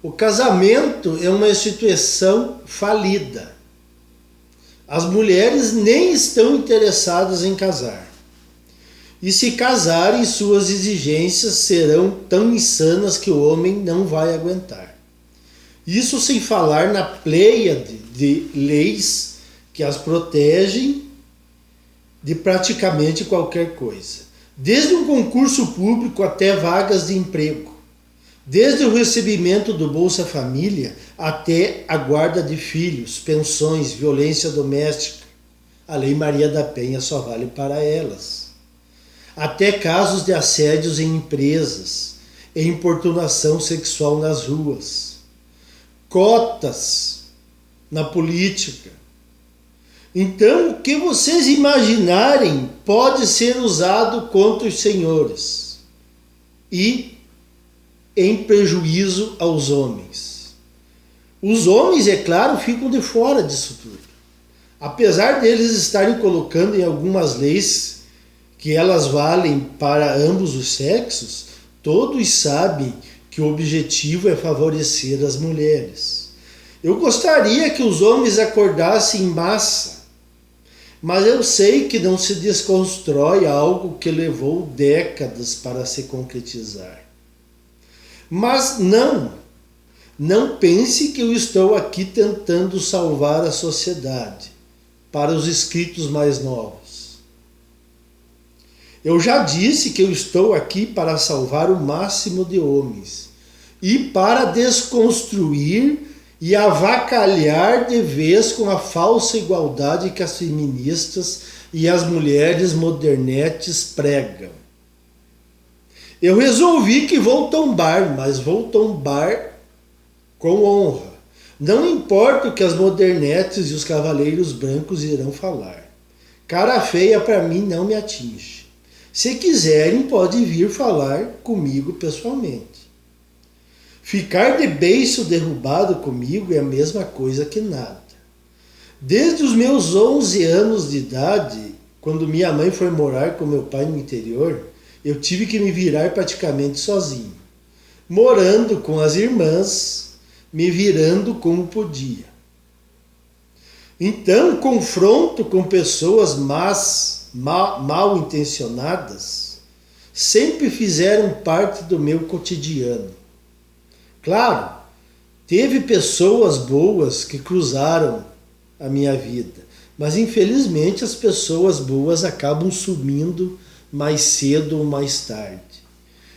O casamento é uma instituição falida. As mulheres nem estão interessadas em casar. E se casarem, suas exigências serão tão insanas que o homem não vai aguentar. Isso sem falar na pleiade de leis que as protegem de praticamente qualquer coisa. Desde um concurso público até vagas de emprego. Desde o recebimento do Bolsa Família até a guarda de filhos, pensões, violência doméstica. A Lei Maria da Penha só vale para elas. Até casos de assédios em empresas, e importunação sexual nas ruas. Cotas na política. Então, o que vocês imaginarem pode ser usado contra os senhores e em prejuízo aos homens. Os homens, é claro, ficam de fora disso tudo. Apesar deles estarem colocando em algumas leis que elas valem para ambos os sexos, todos sabem que o objetivo é favorecer as mulheres. Eu gostaria que os homens acordassem em massa, mas eu sei que não se desconstrói algo que levou décadas para se concretizar. Mas não pense que eu estou aqui tentando salvar a sociedade, para os inscritos mais novos. Eu já disse que eu estou aqui para salvar o máximo de homens e para desconstruir e avacalhar de vez com a falsa igualdade que as feministas e as mulheres modernetes pregam. Eu resolvi que vou tombar, mas vou tombar com honra. Não importa o que as modernetes e os cavaleiros brancos irão falar. Cara feia para mim não me atinge. Se quiserem, pode vir falar comigo pessoalmente. Ficar de beiço derrubado comigo é a mesma coisa que nada. Desde os meus 11 anos de idade, quando minha mãe foi morar com meu pai no interior, eu tive que me virar praticamente sozinho. Morando com as irmãs, me virando como podia. Então, confronto com pessoas mal intencionadas sempre fizeram parte do meu cotidiano. Claro, teve pessoas boas que cruzaram a minha vida, mas infelizmente as pessoas boas acabam sumindo mais cedo ou mais tarde.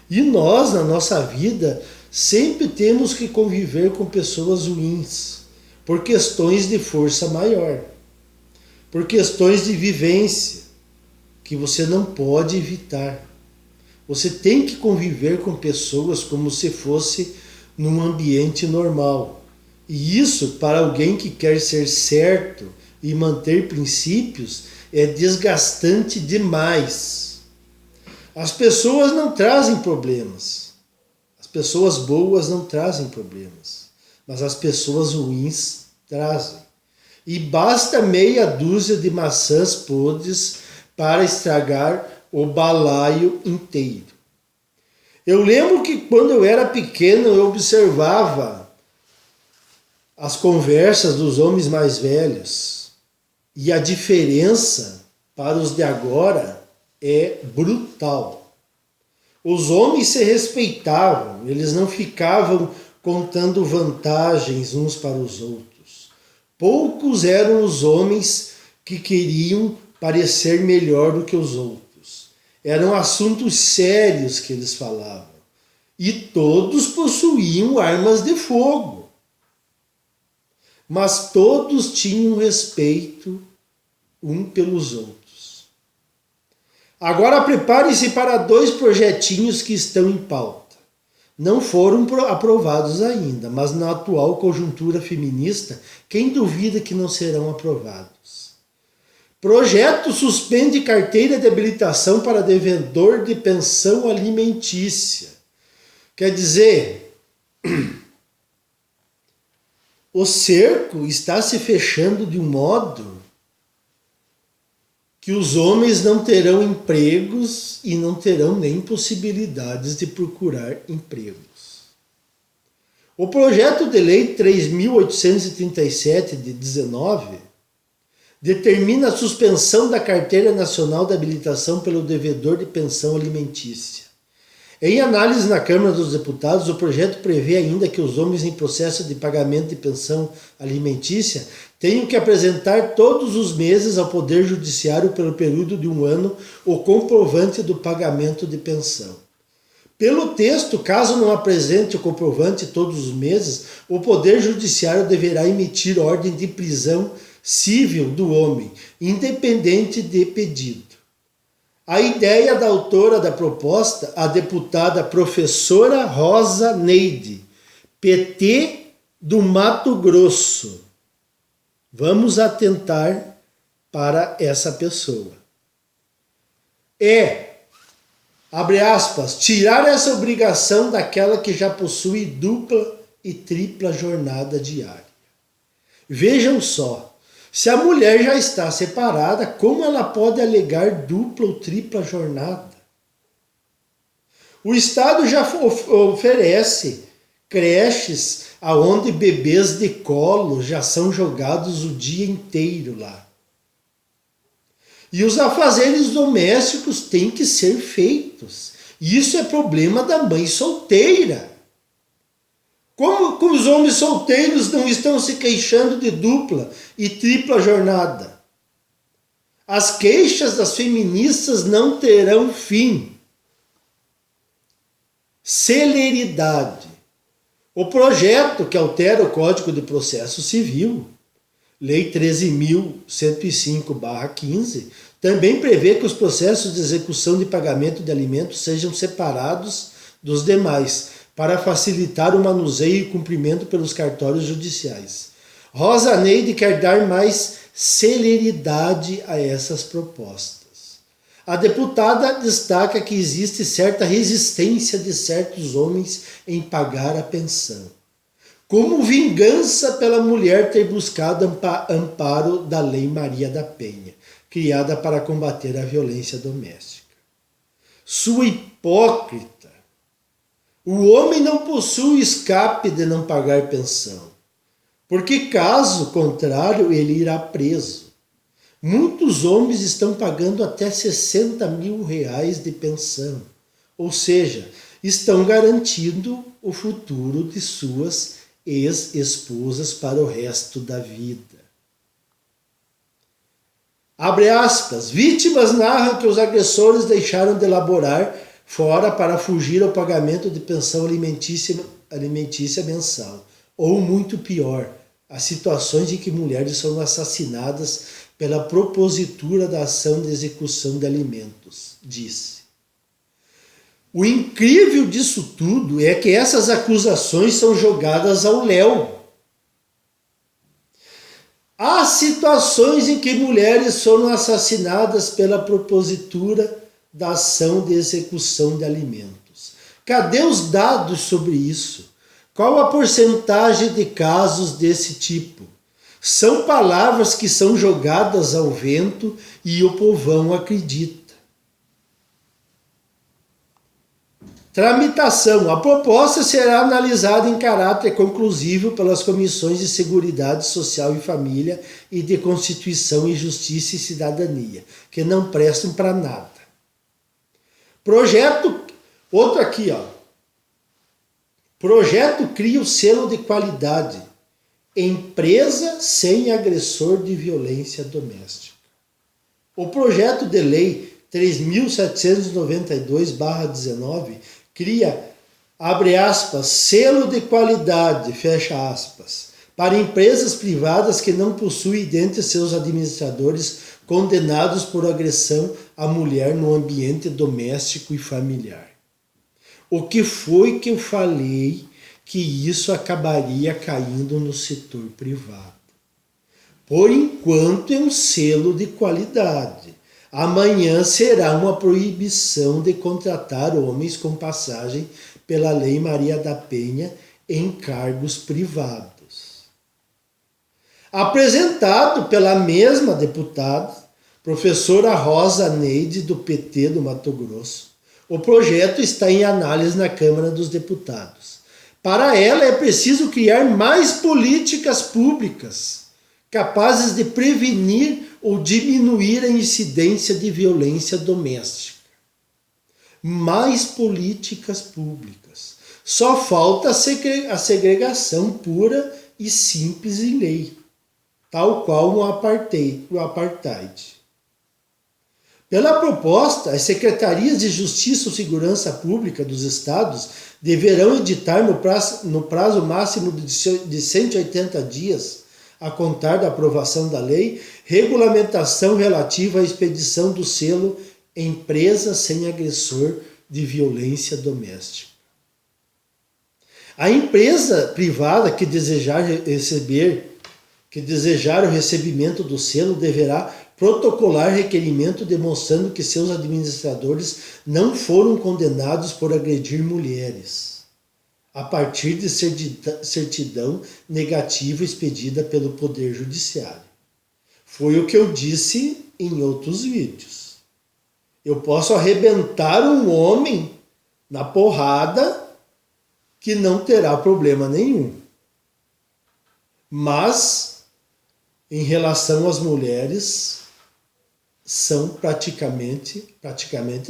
E nós, na nossa vida, sempre temos que conviver com pessoas ruins, por questões de força maior, por questões de vivência, que você não pode evitar. Você tem que conviver com pessoas como se fosse num ambiente normal. E isso, para alguém que quer ser certo e manter princípios, é desgastante demais. As pessoas não trazem problemas. As pessoas boas não trazem problemas. Mas as pessoas ruins trazem. E basta meia dúzia de maçãs podres para estragar o balaio inteiro. Eu lembro que quando eu era pequeno eu observava as conversas dos homens mais velhos e a diferença para os de agora é brutal. Os homens se respeitavam, eles não ficavam contando vantagens uns para os outros. Poucos eram os homens que queriam parecer melhor do que os outros. Eram assuntos sérios que eles falavam. E todos possuíam armas de fogo. Mas todos tinham respeito um pelos outros. Agora prepare-se para 2 projetinhos que estão em pauta. Não foram aprovados ainda, mas na atual conjuntura feminista, quem duvida que não serão aprovados? Projeto suspende carteira de habilitação para devedor de pensão alimentícia. Quer dizer, o cerco está se fechando de um modo que os homens não terão empregos e não terão nem possibilidades de procurar empregos. O projeto de lei 3.837 de 19 determina a suspensão da Carteira Nacional de Habilitação pelo devedor de pensão alimentícia. Em análise na Câmara dos Deputados, o projeto prevê ainda que os homens em processo de pagamento de pensão alimentícia tenham que apresentar todos os meses ao Poder Judiciário pelo período de 1 ano o comprovante do pagamento de pensão. Pelo texto, caso não apresente o comprovante todos os meses, o Poder Judiciário deverá emitir ordem de prisão civil do homem, independente de pedido. A ideia da autora da proposta, a deputada professora Rosa Neide, PT do Mato Grosso. Vamos atentar para essa pessoa. Abre aspas, tirar essa obrigação daquela que já possui dupla e tripla jornada diária. Vejam só, se a mulher já está separada, como ela pode alegar dupla ou tripla jornada? O Estado já oferece creches aonde bebês de colo já são jogados o dia inteiro lá. E os afazeres domésticos têm que ser feitos. Isso é problema da mãe solteira. Como os homens solteiros não estão se queixando de dupla e tripla jornada? As queixas das feministas não terão fim. Celeridade. O projeto que altera o Código de Processo Civil, Lei 13.105/15, também prevê que os processos de execução de pagamento de alimentos sejam separados dos demais, para facilitar o manuseio e cumprimento pelos cartórios judiciais. Rosa Neide quer dar mais celeridade a essas propostas. A deputada destaca que existe certa resistência de certos homens em pagar a pensão, como vingança pela mulher ter buscado amparo da Lei Maria da Penha, criada para combater a violência doméstica. Sua hipócrita. O homem não possui escape de não pagar pensão, porque caso contrário ele irá preso. Muitos homens estão pagando até 60 mil reais de pensão, ou seja, estão garantindo o futuro de suas ex-esposas para o resto da vida. Abre aspas, vítimas narram que os agressores deixaram de elaborar fora para fugir ao pagamento de pensão alimentícia mensal. Ou, muito pior, as situações em que mulheres são assassinadas pela propositura da ação de execução de alimentos, disse. O incrível disso tudo é que essas acusações são jogadas ao léu. Há situações em que mulheres foram assassinadas pela propositura da ação de execução de alimentos. Cadê os dados sobre isso? Qual a porcentagem de casos desse tipo? São palavras que são jogadas ao vento e o povão acredita. Tramitação. A proposta será analisada em caráter conclusivo pelas comissões de Seguridade Social e Família e de Constituição e Justiça e Cidadania, que não prestam para nada. Outro aqui, ó. Projeto cria o selo de qualidade. Empresa sem agressor de violência doméstica. O projeto de lei 3.792/19 cria, abre aspas, selo de qualidade, fecha aspas, para empresas privadas que não possuem dentre seus administradores condenados por agressão à mulher no ambiente doméstico e familiar. O que foi que eu falei que isso acabaria caindo no setor privado? Por enquanto é um selo de qualidade. Amanhã será uma proibição de contratar homens com passagem pela Lei Maria da Penha em cargos privados. Apresentado pela mesma deputada, professora Rosa Neide, do PT do Mato Grosso, o projeto está em análise na Câmara dos Deputados. Para ela é preciso criar mais políticas públicas capazes de prevenir ou diminuir a incidência de violência doméstica. Mais políticas públicas. Só falta a segregação pura e simples em lei, tal qual o apartheid. Pela proposta, as secretarias de Justiça ou Segurança Pública dos estados deverão editar no prazo máximo de 180 dias, a contar da aprovação da lei, regulamentação relativa à expedição do selo Empresa Sem Agressor de Violência Doméstica. A empresa privada que desejar o recebimento do selo deverá protocolar requerimento demonstrando que seus administradores não foram condenados por agredir mulheres, a partir de certidão negativa expedida pelo Poder Judiciário. Foi o que eu disse em outros vídeos. Eu posso arrebentar um homem na porrada que não terá problema nenhum. Mas, em relação às mulheres, são praticamente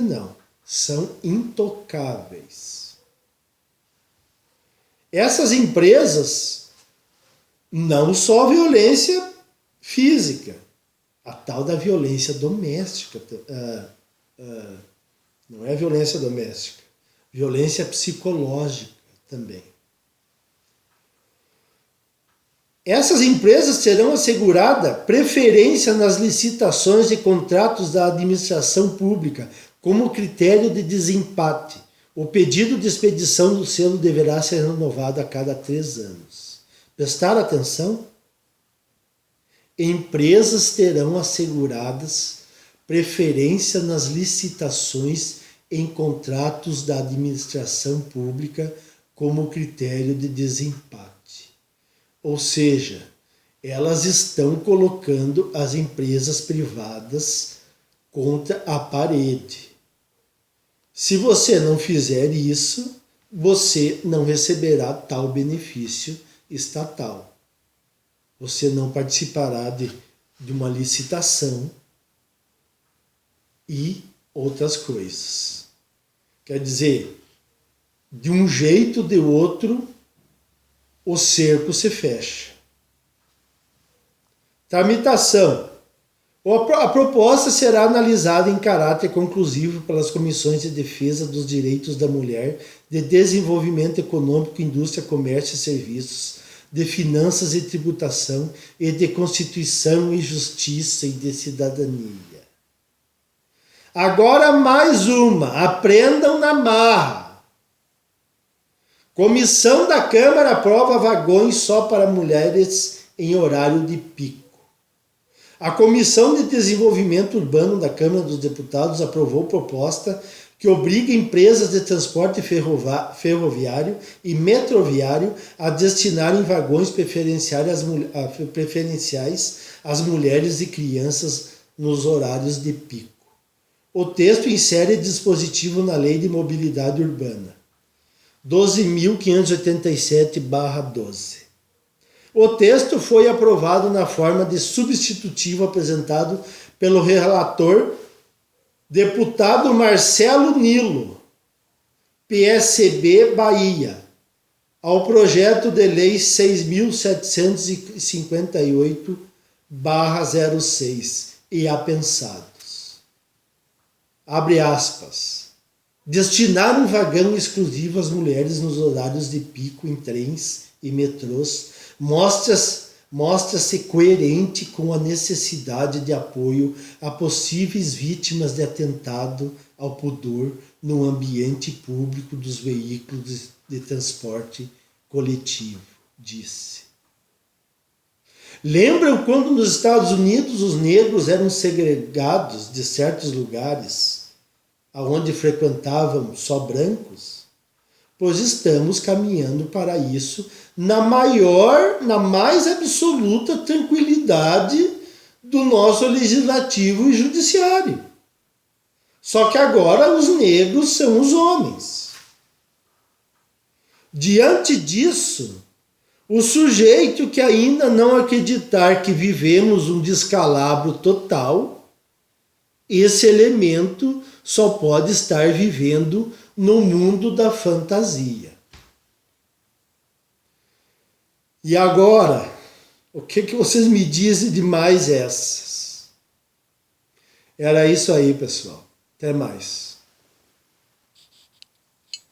não, são intocáveis. Essas empresas, não só violência física, a tal da violência doméstica, não é violência doméstica, violência psicológica também. Essas empresas terão assegurada preferência nas licitações e contratos da administração pública como critério de desempate. O pedido de expedição do selo deverá ser renovado a cada 3 anos. Prestar atenção? Empresas terão asseguradas preferência nas licitações em contratos da administração pública como critério de desempate. Ou seja, elas estão colocando as empresas privadas contra a parede. Se você não fizer isso, você não receberá tal benefício estatal. Você não participará de uma licitação e outras coisas. Quer dizer, de um jeito ou de outro, o cerco se fecha. Tramitação. A proposta será analisada em caráter conclusivo pelas comissões de defesa dos direitos da mulher, de desenvolvimento econômico, indústria, comércio e serviços, de finanças e tributação e de constituição e justiça e de cidadania. Agora mais uma, aprendam na marra. Comissão da Câmara aprova vagões só para mulheres em horário de pico. A Comissão de Desenvolvimento Urbano da Câmara dos Deputados aprovou proposta que obriga empresas de transporte ferroviário e metroviário a destinarem vagões preferenciais às mulheres e crianças nos horários de pico. O texto insere dispositivo na Lei de Mobilidade Urbana 12.587/12. O texto foi aprovado na forma de substitutivo apresentado pelo relator, deputado Marcelo Nilo, PSB Bahia, ao projeto de lei 6.758/06 e apensados. Abre aspas. Destinar um vagão exclusivo às mulheres nos horários de pico em trens e metrôs mostra-se coerente com a necessidade de apoio a possíveis vítimas de atentado ao pudor no ambiente público dos veículos de transporte coletivo, disse. Lembram quando nos Estados Unidos os negros eram segregados de certos lugares aonde frequentavam só brancos? Pois estamos caminhando para isso na mais absoluta tranquilidade do nosso legislativo e judiciário. Só que agora os negros são os homens. Diante disso, o sujeito que ainda não acreditar que vivemos um descalabro total, esse elemento só pode estar vivendo no mundo da fantasia. E agora, o que vocês me dizem de mais essas? Era isso aí, pessoal. Até mais.